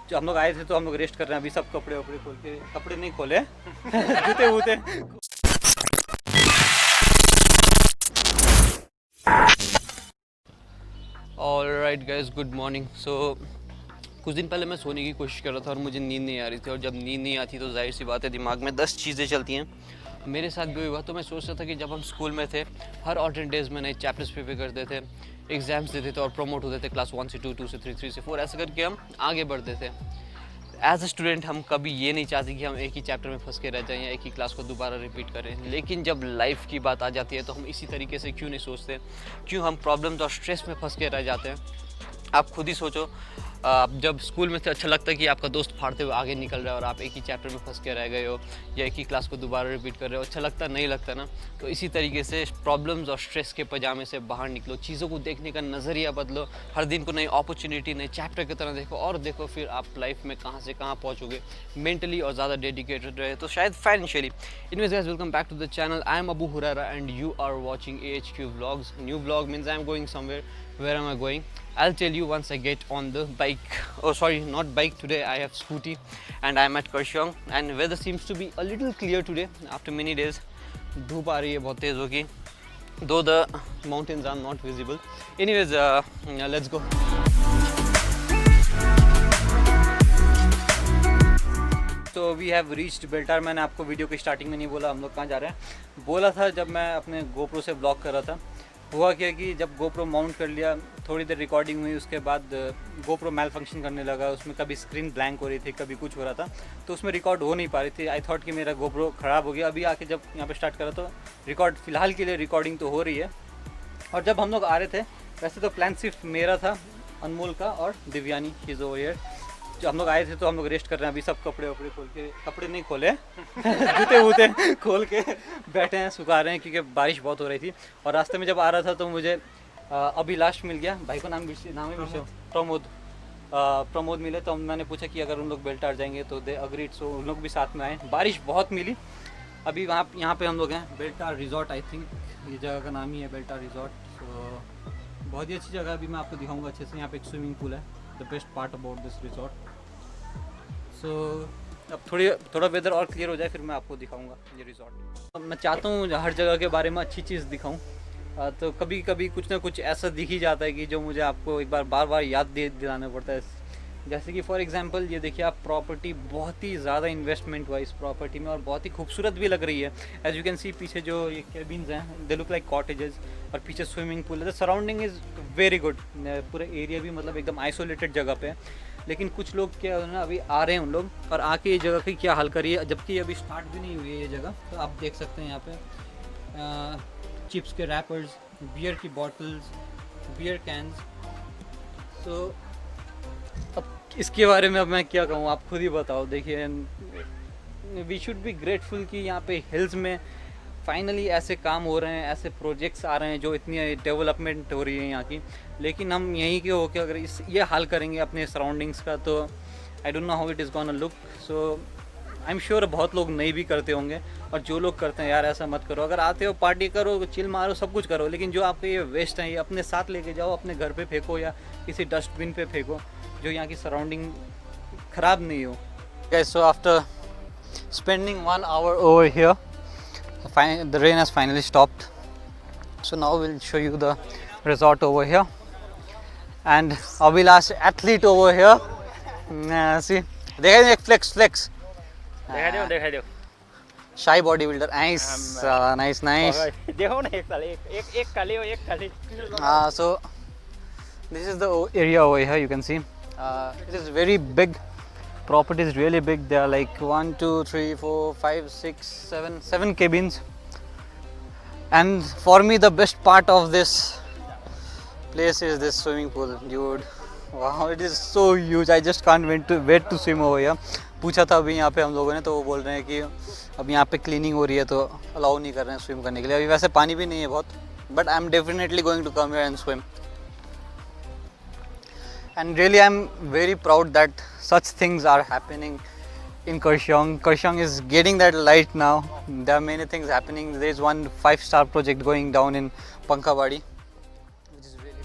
जो हम लोग आए थे तो हम लोग रेस्ट कर रहे हैं अभी, सब कपड़े वपड़े खोल के, कपड़े नहीं खोले जूते वूते। Alright guys, good morning. So कुछ दिन पहले मैं सोने की कोशिश कर रहा था और मुझे नींद नहीं आ रही थी, और जब नींद नहीं आती तो जाहिर सी बात है दिमाग में 10 चीज़ें चलती हैं। मेरे साथ भी हुआ। तो मैं सोच रहा था कि जब हम स्कूल में थे हर ऑल्टरनेट डेज में नए चैप्टर्स प्रिपेयर करते थे, एग्जाम्स देते थे और प्रमोट होते थे क्लास 1 से 2, 2 से 3, 3 से 4, ऐसे करके हम आगे बढ़ते थे। एज अ स्टूडेंट हम कभी ये नहीं चाहते कि हम एक ही चैप्टर में फंस के रह जाएं या एक ही क्लास को दोबारा रिपीट करें। लेकिन जब लाइफ की बात आ जाती है तो हम इसी तरीके से क्यों नहीं सोचते, क्यों हम प्रॉब्लम्स और स्ट्रेस में फंस के रह जाते हैं। आप खुद ही सोचो, आप जब स्कूल में थे अच्छा लगता है कि आपका दोस्त फाड़ते हुए आगे निकल रहा है और आप एक ही चैप्टर में फंस के रह गए हो या एक ही क्लास को दोबारा रिपीट कर रहे हो, अच्छा लगता नहीं लगता ना। तो इसी तरीके से प्रॉब्लम्स और स्ट्रेस के पजामे से बाहर निकलो, चीज़ों को देखने का नज़रिया बदलो, हर दिन को नई अपॉर्चुनिटी, नए चैप्टर की तरह देखो, और देखो फिर आप लाइफ में कहाँ से कहाँ पहुँचोगे, मेंटली और ज़्यादा डेडिकेटेड रहे तो शायद financially. Anyways guys, welcome back to the channel. I am Abu Huraira and you are watching AHQ Vlogs. New vlog means I am going somewhere. Where am I going? I'll tell you once I get on the bike. Oh sorry, not bike today, I have scooty and I'm at Kurseong and weather seems to be a little clear today after many days. धूप आ रही है बहुत तेज़ होगी, though the mountains are not visible. Anyways, let's go. तो we have reached बेल्टार। मैंने आपको video की स्टार्टिंग में नहीं बोला हम लोग कहाँ जा रहे हैं, बोला था जब मैं अपने GoPro से ब्लॉग कर रहा था। हुआ क्या कि जब GoPro माउंट कर लिया, थोड़ी देर रिकॉर्डिंग हुई, उसके बाद GoPro मैल फंक्शन करने लगा, उसमें कभी स्क्रीन ब्लैंक हो रही थी, कभी कुछ हो रहा था, तो उसमें रिकॉर्ड हो नहीं पा रही थी। आई थॉट कि मेरा GoPro ख़राब हो गया। अभी आके जब यहाँ पे स्टार्ट करा तो रिकॉर्ड फ़िलहाल के लिए रिकॉर्डिंग तो हो रही है। और जब हम लोग आ रहे थे, वैसे तो प्लान सिर्फ मेरा था, अनमोल का और Divyani, she is over here. जो हम लोग आए थे तो हम लोग रेस्ट कर रहे हैं अभी, सब कपड़े वपड़े खोल के, कपड़े नहीं खोले जूते वूते खोल के बैठे हैं, सुखा रहे हैं क्योंकि बारिश बहुत हो रही थी। और रास्ते में जब आ रहा था तो मुझे अभिलाष मिल गया, भाई का नाम है प्रमोद मिले। तो मैंने पूछा कि अगर उन लोग बेल्टार जाएंगे तो दे अग्रीड, सो उन लोग भी साथ में आए। बारिश बहुत मिली। अभी यहाँ पे हम लोग हैं बेल्टार रिजॉर्ट, आई थिंक ये जगह का नाम ही है बेल्टार रिजॉर्ट। सो बहुत ही अच्छी जगह है, अभी मैं आपको दिखाऊँगा अच्छे से। यहाँ पे एक स्विमिंग पूल है, the best part about this resort. So अब थोड़ा वेदर और क्लियर हो जाए फिर मैं आपको दिखाऊंगा ये रिजॉर्ट। मैं चाहता हूँ हर जगह के बारे में अच्छी चीज़ दिखाऊं, तो कभी कभी कुछ ना कुछ ऐसा दिख ही जाता है कि जो मुझे आपको एक बार बार याद दिलाना पड़ता है। जैसे कि फॉर एग्जांपल ये देखिए आप, प्रॉपर्टी बहुत ही ज़्यादा इन्वेस्टमेंट हुआ इस प्रॉपर्टी में और बहुत ही खूबसूरत भी लग रही है। एज यू कैन सी पीछे जो ये केबिन्स हैं, दे लुक लाइक कॉटेजेस, और पीछे स्विमिंग पूल है। The surrounding is very good. पूरा एरिया भी मतलब एकदम आइसोलेटेड जगह पे है। लेकिन कुछ लोग क्या है ना, अभी आ रहे हैं उन लोग और आके ये जगह की क्या हाल करी है, जबकि अभी स्टार्ट भी नहीं हुई है ये जगह। तो आप देख सकते हैं यहाँ पे चिप्स के रैपर्स, बियर की बॉटल्स, बियर कैंस। तो अब इसके बारे में अब मैं क्या कहूँ, आप खुद ही बताओ। देखिए, वी शुड बी ग्रेटफुल कि यहाँ पे हिल्स में फाइनली ऐसे काम हो रहे हैं, ऐसे प्रोजेक्ट्स आ रहे हैं जो इतनी डेवलपमेंट हो रही है यहाँ की। लेकिन हम यहीं के होकर अगर ये हाल करेंगे अपने सराउंडिंग्स का, तो I don't know how it is gonna look. So I am sure बहुत लोग नहीं भी करते होंगे, और जो लोग करते हैं यार ऐसा मत करो। अगर आते हो पार्टी करो, चिल मारो, सब कुछ करो, लेकिन जो आपके ये वेस्ट हैं ये अपने साथ लेके जाओ, अपने घर पे फेंको या किसी डस्टबिन पे फेंको, जो यहाँ की सराउंडिंग ख़राब नहीं हो। Guys, so after spending 1 hour over here, the rain has finally stopped. So now we'll show you the resort over here, and Abhilash athlete over here. See, देखा दो एक flex. देखा दो. Shy bodybuilder, nice. देखो ना एक खाली. So this is the area over here. You can see, it is very big. Property is really big. There are like 1, 2, 3, 4, 5, 6, 7 cabins. And for me the best part of this place is this swimming pool, dude. Wow, it is so huge. I just can't wait to swim over here. पूछा था अभी यहाँ पे हम लोगों ने, तो वो बोल रहे हैं कि अब यहाँ पे क्लीनिंग हो रही है तो अलाउ नहीं कर रहे हैं स्विम करने के लिए। अभी वैसे पानी भी नहीं है बहुत, but I am definitely going to come here and swim. And really I'm very proud that such things are happening in Kurseong. Kurseong is getting that light now. There are many things happening. There is one 5-star project going down in Pankhabadi, which is really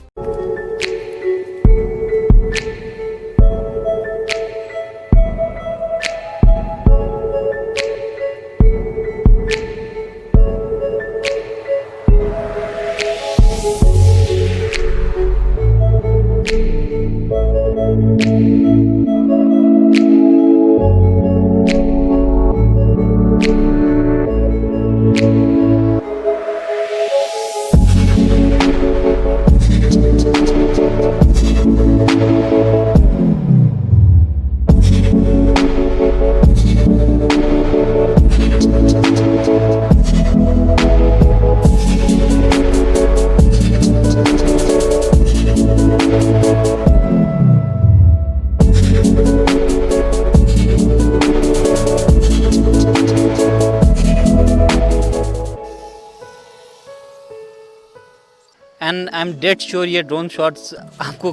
and I am dead sure ये drone shots आपको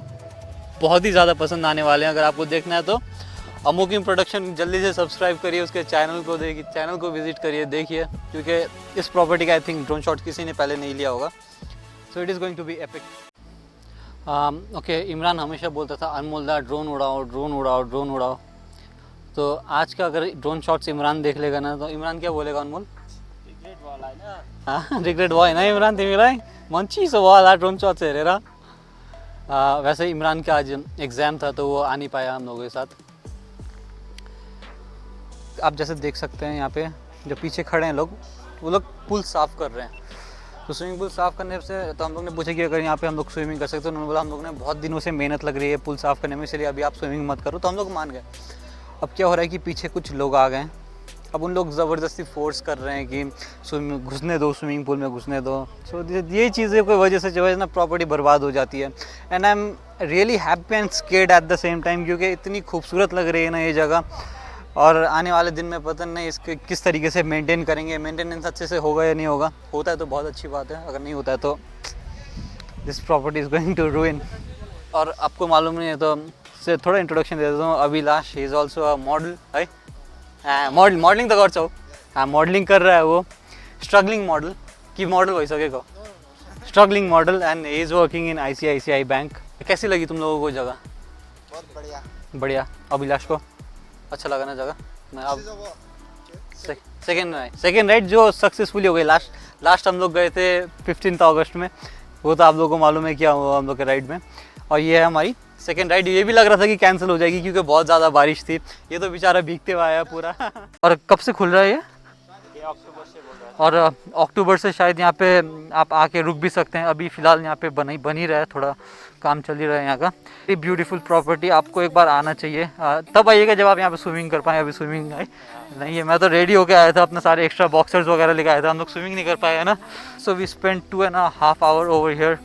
बहुत ही ज़्यादा पसंद आने वाले हैं। अगर आपको देखना है तो अमोकिंग प्रोडक्शन जल्दी से सब्सक्राइब करिए, उसके चैनल को विजिट करिए, देखिए, क्योंकि इस प्रॉपर्टी का आई थिंक ड्रोन शॉट किसी ने पहले नहीं लिया होगा। So it is going to be epic. Okay, Imran हमेशा बोलता था अनमोल दा ड्रोन उड़ाओ, ड्रोन उड़ाओ, ड्रोन उड़ाओ। तो आज का अगर ड्रोन शॉट्स इमरान देख लेगा ना, तो इमरान क्या बोलेगा अनमोल? हाँ, रिग्रेट भयो होइन इमरान तिमीलाई? मंची सो भयो ड्रोन शॉट्स हेरेर। वैसे इमरान का आज एग्ज़ाम था तो वो आ नहीं पाया हम लोगों के साथ। आप जैसे देख सकते हैं यहाँ पे जो पीछे खड़े हैं लोग, वो लोग पूल साफ़ कर रहे हैं। तो स्विमिंग पूल साफ़ करने से तो हम लोग ने पूछा कि अगर यहाँ पे हम लोग स्विमिंग कर सकते हैं, तो उन्होंने बोला हम लोग ने बहुत दिनों से मेहनत लग रही है पूल साफ़ करने में, इसलिए अभी आप स्विमिंग मत करो। तो हम लोग मान गए। अब क्या हो रहा है कि पीछे कुछ लोग आ गए, अब उन लोग ज़बरदस्ती फोर्स कर रहे हैं कि घुसने दो, स्विमिंग पूल में घुसने दो। सो ये चीज़ें की वजह से जो है ना प्रॉपर्टी बर्बाद हो जाती है। And I am really happy and scared at the same time, क्योंकि इतनी खूबसूरत लग रही है ना ये जगह, और आने वाले दिन में पता नहीं इसके किस तरीके से मेंटेन करेंगे, मेंटेनेंस अच्छे से होगा या नहीं होगा। होता है तो बहुत अच्छी बात है, अगर नहीं होता है तो this property is going to ruin. और आपको मालूम नहीं है तो से थोड़ा इंट्रोडक्शन दे देता हूँ। Abhilash he is also a model है। मोडलिङ त गर्छौ? मोडलिङ कर रहा है वो, स्ट्रगलिंग मॉडल कि मॉडल भइसकेको, struggling model, and he is working in ICICI bank. कैसी लगी तुम लोगों को जगह? बहुत बढ़िया। बढ़िया। अभिलाष को अच्छा लगा ना जगह? मैं अब सेकेंड राइड जो सक्सेसफुली हो गई। लास्ट हम लोग गए थे 15 अगस्त में, वो तो आप लोगों को मालूम है क्या हुआ हम लोग के राइड में। और ये है हमारी सेकेंड राइड। ये भी लग रहा था कि कैंसिल हो जाएगी क्योंकि बहुत ज़्यादा बारिश थी। ये तो बेचारा भीगते हुए आया पूरा। और कब से खुल रहा है ये? अक्टूबर से बोल रहा है। और अक्टूबर से शायद यहाँ पे आप आके रुक भी सकते हैं। अभी फ़िलहाल यहाँ पे बन ही रहा है, थोड़ा काम चल ही रहा है यहाँ का। ये ब्यूटीफुल प्रॉपर्टी, आपको एक बार आना चाहिए। तब आइएगा जब आप यहाँ पे स्विमिंग कर पाएँ। अभी स्विमिंग नहीं है, मैं तो रेडी होके आया था, अपने सारे एक्स्ट्रा बॉक्सर्स वगैरह लेके आया था। हम लोग स्विमिंग नहीं कर पाए है ना। So we spend 2.5 hour over here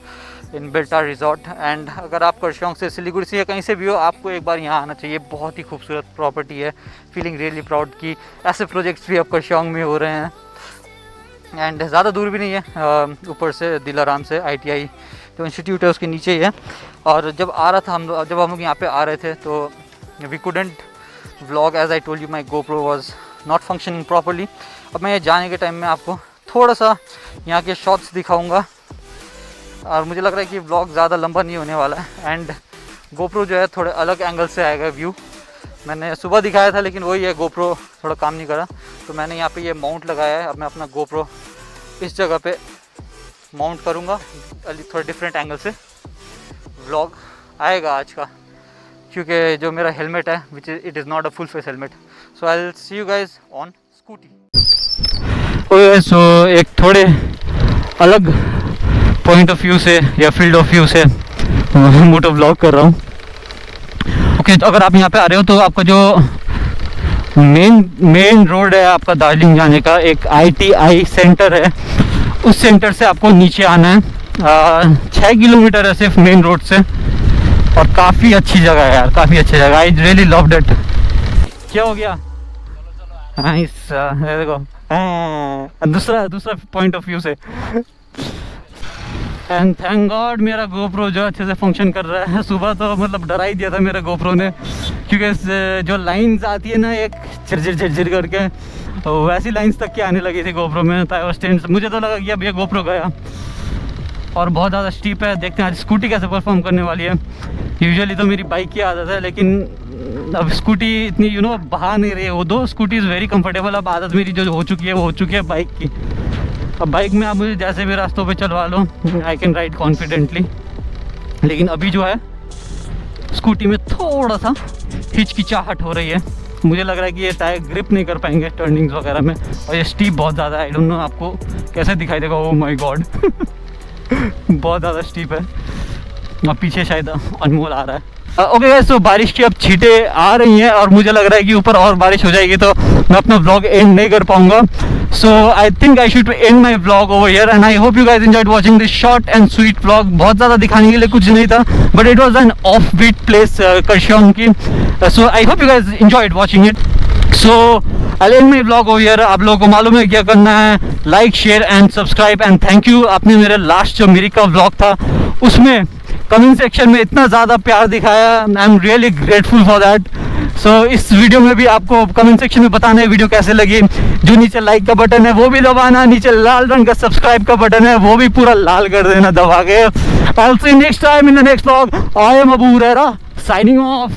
in Beltar resort. And अगर आप करशोंग से, सिलीगुड़ी से या कहीं से भी हो, आपको एक बार यहाँ आना चाहिए। बहुत ही खूबसूरत प्रॉपर्टी है। फीलिंग रियली प्राउड कि ऐसे प्रोजेक्ट्स भी अब करशोंग में हो रहे हैं। एंड ज़्यादा दूर भी नहीं है, ऊपर से दिलाराम से ITI जो इंस्टीट्यूट है उसके नीचे ही है। और जब आ रहा था जब हम लोग यहाँ पे आ रहे थे तो we couldn't vlog, as I told you my GoPro was not functioning properly. अब मैं जाने के टाइम में आपको थोड़ा सा यहाँ के शॉट्स दिखाऊँगा, और मुझे लग रहा है कि व्लॉग ज़्यादा लंबा नहीं होने वाला है। एंड GoPro जो है थोड़े अलग एंगल से आएगा व्यू। मैंने सुबह दिखाया था लेकिन वही है, GoPro थोड़ा काम नहीं करा, तो मैंने यहाँ पे ये माउंट लगाया है। अब मैं अपना GoPro इस जगह पे माउंट करूँगा, थोड़ा डिफरेंट एंगल से व्लॉग आएगा आज का, क्योंकि जो मेरा हेलमेट है which it is not a full face helmet. So I will see you guys on scooty. So एक थोड़े अलग पॉइंट ऑफ व्यू से या फील्ड ऑफ व्यू से मोटो व्लॉग कर रहा हूँ। ओके, तो अगर आप यहाँ पे आ रहे हो तो आपका जो मेन रोड है आपका दार्जिलिंग जाने का, एक ITI सेंटर है, उस सेंटर से आपको नीचे आना है। 6 किलोमीटर है सिर्फ मेन रोड से, और काफ़ी अच्छी जगह है यार, काफ़ी अच्छी जगह। I really loved it. क्या हो गया? नाइस, देखो दूसरा पॉइंट ऑफ व्यू से। एंड थैंक गॉड मेरा GoPro जो अच्छे से फंक्शन कर रहा है। सुबह तो मतलब डरा ही दिया था मेरा GoPro ने, क्योंकि जो लाइंस आती है ना एक झिर करके, वैसी लाइंस तक की आने लगी थी GoPro में। स्टैंड मुझे तो लगा कि अब ये GoPro गया। और बहुत ज़्यादा स्टीप है, देखते हैं आज स्कूटी कैसे परफॉर्म करने वाली है। यूजुअली तो मेरी बाइक की आदत है, लेकिन अब स्कूटी इतनी बहा नहीं रही है। वो 2 स्कूटी इज़ वेरी कंफर्टेबल। अब आदत मेरी जो हो चुकी है वो हो चुकी है बाइक की। अब बाइक में आप मुझे जैसे भी रास्तों पे चलवा लो, आई कैन राइड कॉन्फिडेंटली। लेकिन अभी जो है स्कूटी में थोड़ा सा हिचकिचाहट हो रही है। मुझे लग रहा है कि ये टायर ग्रिप नहीं कर पाएंगे टर्निंग्स वगैरह में, और ये स्टीप बहुत ज़्यादा है। आई डोंट नो आपको कैसे दिखाई देगा। ओह माय गॉड बहुत ज़्यादा स्टीप है। अब पीछे शायद अनमोल आ रहा है। ओके गाइस, तो बारिश की अब छींटें आ रही हैं और मुझे लग रहा है कि ऊपर और बारिश हो जाएगी तो मैं अपना व्लॉग एंड नहीं कर पाऊंगा। So I think I should end my vlog over here and I hope you guys enjoyed watching this short and sweet vlog. बहुत ज़्यादा दिखाने के लिए कुछ नहीं था, but it was an off beat place Karshong की। So I hope you guys enjoyed watching it. So I end my vlog over here. आप लोगों को मालूम है क्या करना है, like share and subscribe and thank you. आपने मेरे लास्ट जो अमेरिका व्लॉग था उसमें कमेंट सेक्शन में इतना ज़्यादा प्यार दिखाया, I am really grateful for that. So इस वीडियो में भी आपको कमेंट सेक्शन में बताना है वीडियो कैसे लगी। जो नीचे लाइक का बटन है वो भी दबाना, नीचे लाल रंग का सब्सक्राइब का बटन है वो भी पूरा लाल कर देना दबा के। I will see next time in the next vlog. I am Abu Huraira signing of.